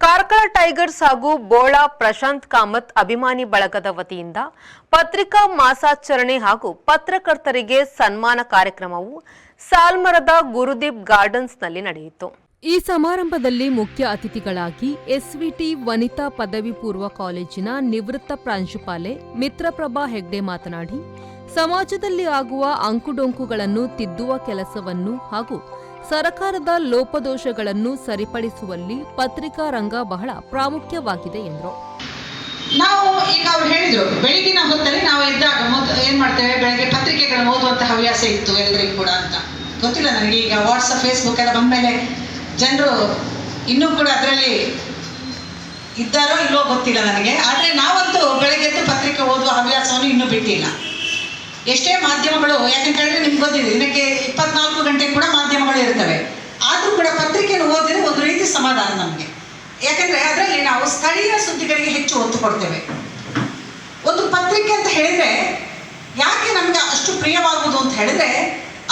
Karkala tigers ಹಾಗೂ ಬೋಳಾ ಪ್ರಶಾಂತ್ ಕಾಮತ್ ಅಭಿಮಾನಿ ಬಳಗದ ವತಿಯಿಂದ ಪತ್ರಿಕಾ ಮಾಸಾಚರಣೆ ಹಾಗೂ ಪತ್ರಕರ್ತರಿಗೆ ಸನ್ಮಾನ ಕಾರ್ಯಕ್ರಮವು ಸಾಲ್ಮರದ ಗುರುದೀಪ್ ಗಾರ್ಡನ್ಸ್ನಲ್ಲಿ ನಡೆಯಿತು. ಈ ಸಮಾರಂಭದಲ್ಲಿ ಮುಖ್ಯ ಅತಿಥಿಗಳಾಗಿ ಎಸ್ವಿಟಿ ವನಿತಾ ಪದವಿ ಪೂರ್ವ ಕಾಲೇಜಿನ ನಿವೃತ್ತ ಪ್ರಾಂಶುಪಾಲೆ ಮಿತ್ರಪ್ರಭಾ ಹೆಗ್ಡೆ ಮಾತನಾಡಿ, ಸಮಾಜದಲ್ಲಿ ಆಗುವ ಅಂಕುಡೊಂಕುಗಳನ್ನು ತಿದ್ದುವ ಕೆಲಸವನ್ನು ಹಾಗೂ ಸರ್ಕಾರದ ಲೋಪದೋಷಗಳನ್ನು ಸರಿಪಡಿಸುವಲ್ಲಿ ಪತ್ರಿಕಾ ರಂಗ ಬಹಳ ಪ್ರಾಮುಖ್ಯವಾಗಿದೆ ಎಂದರು. ನಾವು ಈಗ ಅವ್ರು ಹೇಳಿದ್ರು, ಬೆಳಗಿನ ಹೊತ್ತಲ್ಲಿ ನಾವು ಎದ್ದಾಗ ಏನ್ ಮಾಡ್ತೇವೆ, ಬೆಳಗ್ಗೆ ಪತ್ರಿಕೆಗಳನ್ನು ಓದುವಂತ ಹವ್ಯಾಸ ಇತ್ತು ಎಲ್ಲರಿಗೂ ಕೂಡ ಅಂತ ಗೊತ್ತಿಲ್ಲ ನನಗೆ. ಈಗ ವಾಟ್ಸಪ್ ಫೇಸ್ಬುಕ್ ಎಲ್ಲ ಬಂದ್ಮೇಲೆ ಜನರು ಇನ್ನೂ ಕೂಡ ಅದರಲ್ಲಿ ಇದ್ದಾರೋ ಇಲ್ಲೋ ಗೊತ್ತಿಲ್ಲ ನನಗೆ. ಆದರೆ ನಾವಂತೂ ಬೆಳಗ್ಗೆದ್ದು ಪತ್ರಿಕೆ ಓದುವ ಹವ್ಯಾಸವನ್ನು ಇನ್ನೂ ಬಿಟ್ಟಿಲ್ಲ. ಎಷ್ಟೇ ಮಾಧ್ಯಮಗಳು, ಯಾಕಂತ ಹೇಳಿದ್ರೆ ನಿಮ್ಗೆ ಗೊತ್ತಿದೆ, ದಿನಕ್ಕೆ 24 ಗಂಟೆ ಕೂಡ ಮಾಧ್ಯಮಗಳು ಇರ್ತವೆ. ಆದರೂ ಕೂಡ ಪತ್ರಿಕೆಯನ್ನು ಓದಿದ್ರೆ ಒಂದು ರೀತಿ ಸಮಾಧಾನ ನಮಗೆ. ಯಾಕಂದರೆ ಅದರಲ್ಲಿ ನಾವು ಸ್ಥಳೀಯ ಸುದ್ದಿಗಳಿಗೆ ಹೆಚ್ಚು ಒತ್ತು ಕೊಡ್ತೇವೆ. ಒಂದು ಪತ್ರಿಕೆ ಅಂತ ಹೇಳಿದರೆ ಯಾಕೆ ನಮಗೆ ಅಷ್ಟು ಪ್ರಿಯವಾಗುವುದು ಅಂತ ಹೇಳಿದ್ರೆ,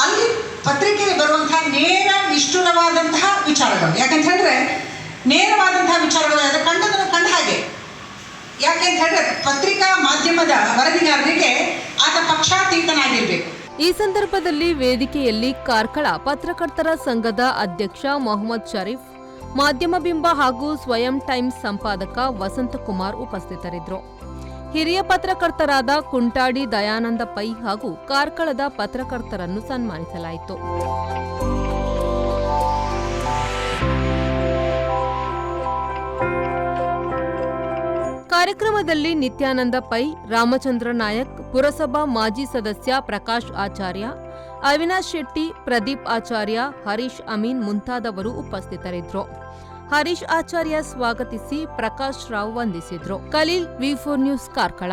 ಅಲ್ಲಿ ಪತ್ರಿಕೆಯಲ್ಲಿ ಬರುವಂತಹ ನೇರ ನಿಷ್ಠುರವಾದಂತಹ ವಿಚಾರಗಳು. ಯಾಕಂತ ಹೇಳಿದ್ರೆ ನೇರವಾದಂತಹ ವಿಚಾರಗಳು ಅದರ ಕಂಡದನ್ನು ಕಂಡ ಹಾಗೆ. ಯಾಕೆಂತ ಹೇಳಿದ್ರೆ ಪತ್ರಿಕಾ ಮಾಧ್ಯಮದ ವರದಿಗಾರರಿಗೆ ಆತ ಪಕ್ಷಾತೀತನಾಗಿರ್ಬೇಕು. ಈ ಸಂದರ್ಭದಲ್ಲಿ ವೇದಿಕೆಯಲ್ಲಿ ಕಾರ್ಕಳ ಪತ್ರಕರ್ತರ ಸಂಘದ ಅಧ್ಯಕ್ಷ ಮೊಹಮ್ಮದ್ ಶರೀಫ್, ಮಾಧ್ಯಮ ಬಿಂಬ ಹಾಗೂ ಸ್ವಯಂ ಟೈಮ್ಸ್ ಸಂಪಾದಕ ವಸಂತಕುಮಾರ್ ಉಪಸ್ಥಿತರಿದ್ದರು. ಹಿರಿಯ ಪತ್ರಕರ್ತರಾದ ಕುಂಟಾಡಿ ದಯಾನಂದ ಪೈ ಹಾಗೂ ಕಾರ್ಕಳದ ಪತ್ರಕರ್ತರನ್ನು ಸನ್ಮಾನಿಸಲಾಯಿತು. ಕಾರ್ಯಕ್ರಮದಲ್ಲಿ ನಿತ್ಯಾನಂದ ಪೈ, ರಾಮಚಂದ್ರ ನಾಯಕ್, ಪುರಸಭಾ ಮಾಜಿ ಸದಸ್ಯ ಪ್ರಕಾಶ್ ಆಚಾರ್ಯ, ಅವಿನಾಶ್ ಶೆಟ್ಟಿ, ಪ್ರದೀಪ್ ಆಚಾರ್ಯ, ಹರೀಶ್ ಅಮೀನ್ ಮುಂತಾದವರು ಉಪಸ್ಥಿತರಿದ್ದರು. ಹರೀಶ್ ಆಚಾರ್ಯ ಸ್ವಾಗತಿಸಿ ಪ್ರಕಾಶ್ ರಾವ್ ವಂದಿಸಿದ್ರು. ಖಲೀಲ್, ವಿ4 ನ್ಯೂಸ್, ಕಾರ್ಕಳ.